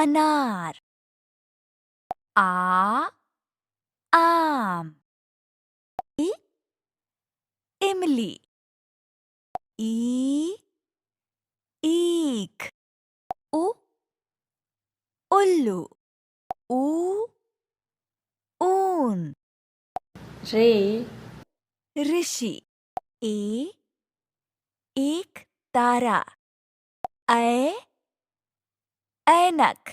अनार। आम। इमली। ईख। उल्लू। ऊन। रे ऋषि। एक तारा। ऐनक।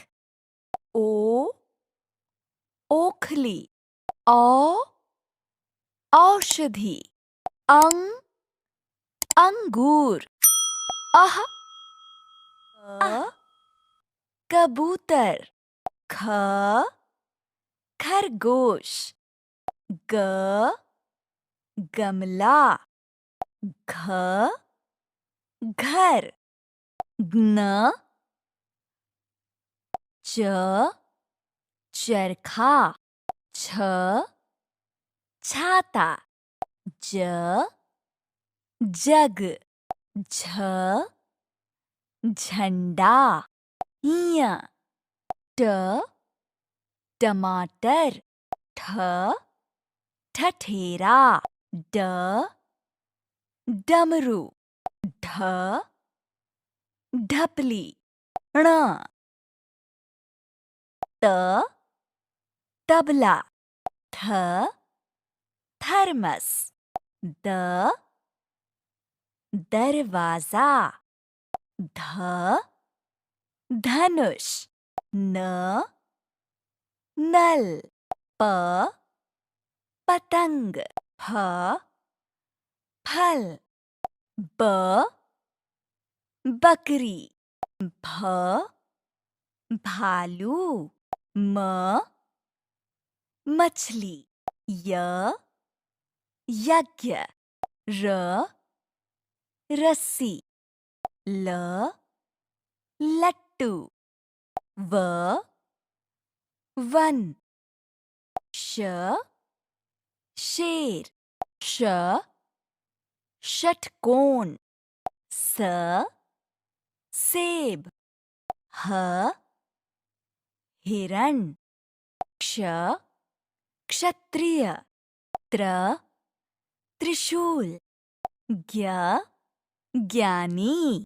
ओखली। औषधि। अंगूर। कबूतर। खरगोश। गमला। घर। चरखा। छाता। जग। झंडा। टमाटर। ठठेरा। डमरू। ढपली। तबला। थर्मस। दरवाजा। धनुष। नल। पतंग। फल। बकरी। भालू। मछली। यज्ञ। रस्सी। लट्टू। वन। शेर। षटकोण। सेब। हिरण। क्षत्रिय। त्रिशूल। ज्ञानी।